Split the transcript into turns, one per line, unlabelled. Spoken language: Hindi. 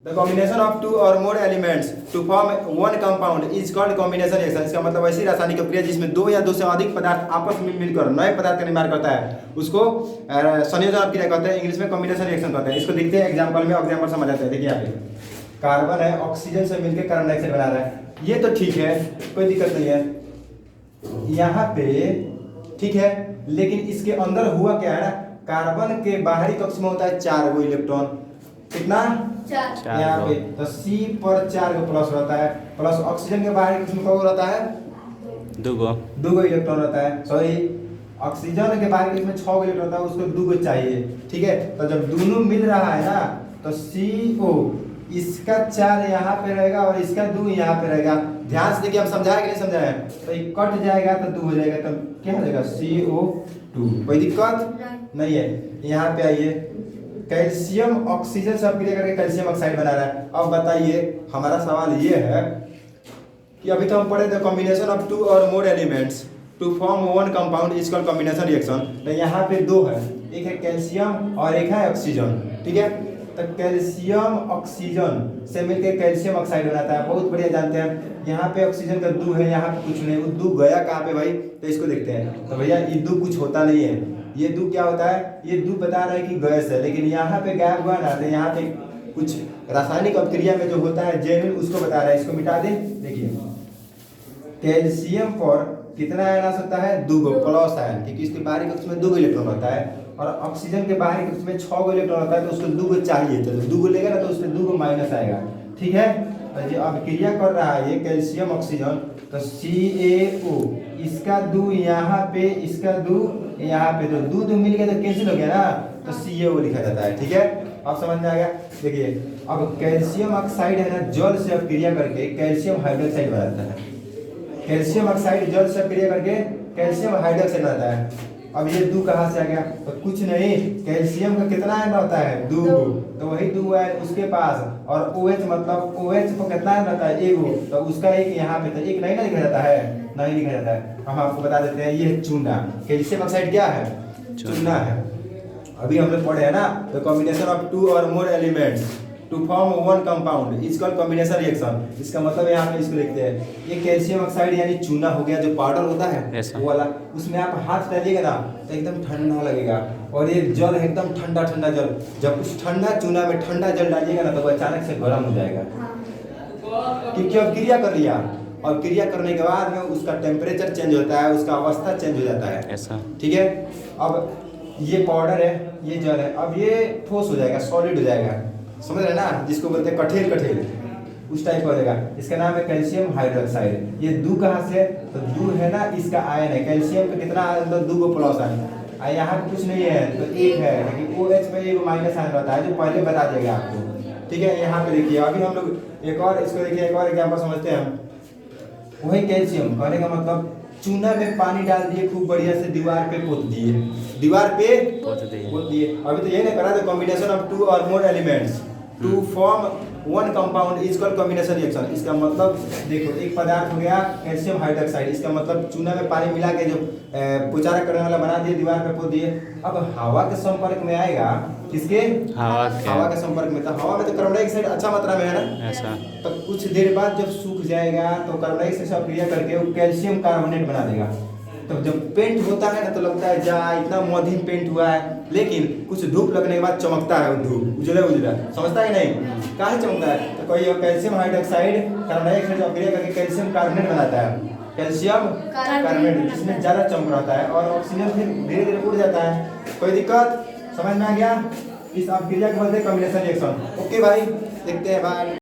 द कॉम्बिनेशन ऑफ टू और more elements to form one compound is called combination reaction. इसका मतलब ऐसी रासायनिक प्रक्रिया जिसमें दो या दो से अधिक पदार्थ आपस में मिलकर नए पदार्थ का निर्माण करता है उसको संयोजन क्रिया कहते हैं, इंग्लिश में कॉम्बिनेशन रिएक्शन कहते हैं। इसको देखते हैं एग्जाम्पल में, एग्जाम्पल समझ आते हैं। देखिए यहाँ पे कार्बन है, ऑक्सीजन से मिलकर कार्बन डाइऑक्साइड बना रहा है, ये तो ठीक है, कोई दिक्कत नहीं है यहाँ पे, ठीक है। लेकिन इसके अंदर हुआ क्या है ना, कार्बन के बाहरी कक्ष में होता है 4 गो इलेक्ट्रॉन, कितना 4 यहाँ पे, तो C पर 4 गो प्लस रहता है, प्लस ऑक्सीजन के बाहरी कक्ष में क्या रहता है 2 गो इलेक्ट्रॉन रहता है, सॉरी ऑक्सीजन के बाहरी कक्ष में 6 गो इलेक्ट्रॉन रहता है, उसको 2 गो चाहिए, ठीक है। तो जब दोनों मिल रहा है ना तो CO इसका 4 यहाँ पे रहेगा और इसका 2 यहाँ पे रहेगा। ध्यान से देखिए, हम समझाए कि नहीं समझाए, तो ये कट जाएगा तो 2 हो जाएगा, तो क्या हो जाएगा CO2। कोई दिक्कत नहीं है। यहाँ पे आइए, कैल्शियम ऑक्सीजन से क्रिया करके कैल्शियम ऑक्साइड बना रहा है। अब बताइए, हमारा सवाल ये है कि अभी तो हम पढ़े थे कॉम्बिनेशन ऑफ 2 और more elements to form one compound is called combination reaction. तो यहाँ पे 2 है, एक है कैल्शियम और एक है ऑक्सीजन, ठीक है। तो कैल्शियम ऑक्सीजन से मिलकर कैल्शियम ऑक्साइड बनाता है, बहुत बढ़िया, जानते हैं। यहाँ पे ऑक्सीजन का 2 है, यहाँ पे कुछ नहीं, वो 2 गया कहाँ पे भाई, तो इसको देखते हैं। तो भैया ये 2 कुछ होता नहीं है, ये 2 क्या होता है, ये 2 बता रहा है कि गैस है, लेकिन यहाँ पे गैप हुआ ना, तो यहाँ पे कुछ रासायनिक अभिक्रिया में जो होता है जेनुइन, उसको बता रहा है। इसको मिटा दें। देखिए कैल्शियम पर कितना आयन आ सकता है, 2 गो प्लस आयन, क्योंकि इसके बाहरी कक्ष में 2 गो इलेक्ट्रॉन होता है, और ऑक्सीजन के बाहरी कक्ष में 6 गो इलेक्ट्रॉन होता है, तो उसको 2 गो चाहिए, तो 2 गो लेगा ना तो उसमें 2 गो माइनस आएगा, ठीक है। तो जो अभिक्रिया कर रहा है ये कैल्शियम ऑक्सीजन, तो CaO इसका 2 यहाँ पे, इसका 2 यहाँ पे, तो 2 मिल गया तो कैंसिल हो गया ना, तो CaO लिखा जाता है, ठीक है। अब समझ में आ गया। देखिए अब कैल्शियम ऑक्साइड है ना, जल से अभिक्रिया करके कैल्शियम हाइड्रोक्साइड बनाता है। कैल्शियम ऑक्साइड जल से अभिक्रिया करके कैल्शियम हाइड्रोक्साइड बनाता है। अब ये 2 कहाँ से आ गया, तो कुछ नहीं, कैल्शियम का कितना आयन रहता है 2 गो, तो वही 2 आयन उसके पास, और OH मतलब OH को कितना आयन रहता है 1 गो, तो उसका 1 यहाँ पे, तो 1 नहीं ना लिखा जाता है, नहीं लिखा जाता है। हम आपको बता देते हैं, ये चूना, कैल्शियम ऑक्साइड क्या है, चूना है। अभी हम लोग पढ़े हैं ना, तो कॉम्बिनेशन ऑफ 2 और more elements to form one compound is called combination reaction. इसका मतलब यहाँ पे इसको लिखते हैं, ये कैल्शियम ऑक्साइड यानी चूना हो गया, जो पाउडर होता है वो वाला, उसमें आप हाथ डालिएगा ना तो एकदम ठंडा लगेगा, और ये जल है एकदम ठंडा ठंडा जल, जब उस ठंडा चूना में ठंडा जल डालिएगा ना तो वो अचानक से गर्म हो जाएगा, क्योंकि अब क्रिया कर लिया, और क्रिया करने के बाद में उसका टेम्परेचर चेंज होता है, उसका अवस्था चेंज हो जाता है, ऐसा, ठीक है। अब ये पाउडर है, ये जल है, अब ये ठोस हो जाएगा, सॉलिड हो जाएगा, समझ रहे ना, जिसको बोलते हैं कठेर कठेर, उस टाइप का हो जाएगा। इसका नाम है कैल्शियम हाइड्रोक्साइड। ये 2 कहाँ से, तो 2 है ना, इसका आयन है, कैल्शियम पे कितना आयन, तो 2 गो प्लस आयन, यहाँ पे कुछ नहीं है तो 1 है, लेकिन OH में 1 माइनस आयन रहता है, जो पहले बता देगा आपको, ठीक है। यहाँ पे देखिए, अभी हम लोग एक और, इसको देखिए एक और एग्जाम्पल समझते हैं हम। वही कैल्शियम कहने का मतलब, चूना में पानी डाल दिए, खूब बढ़िया से दीवार पे पोत दिए, दीवार पे पोत दिए। अभी तो ये ना करा, कॉम्बिनेशन ऑफ 2 और more elements to form one compound is called combination reaction. इसका मतलब देखो, एक पदार्थ हो गया कैल्शियम हाइड्रोक्साइड, इसका मतलब चूना में पानी मिला के जो पुचारा करने वाला बना दिए, दीवार पे पोत दिए। अब हवा के संपर्क में आएगा, किसके, हवा के संपर्क में, तो हवा में तो कार्बन डाइऑक्साइड अच्छा मात्रा में है ना, ऐसा, तो कुछ देर बाद जब सूख जाएगा तो कार्बन डाइऑक्साइड से क्रिया करके वो कैल्शियम कार्बोनेट बना देगा। तो जब पेंट होता है ना तो लगता है जा इतना मध्यम पेंट हुआ है, लेकिन कुछ धूप लगने के बाद चमकता है, वो धूप उजला उजला, समझता है नहीं, काहे चमकता है, तो कोई कैल्शियम हाइड्रोक्साइड कार्बन डाइऑक्साइड से क्रिया करके कैल्शियम कार्बोनेट बनाता है, कैल्शियम कार्बोनेट, जिसमें ज़्यादा चमक रहता है, और ऑक्सीजन फिर धीरे धीरे उड़ जाता है। कोई दिक्कत, समझ में आ गया। इस अभिक्रिया को बोलते हैं कॉम्बिनेशन रिएक्शन। ओके भाई, देखते हैं भाई।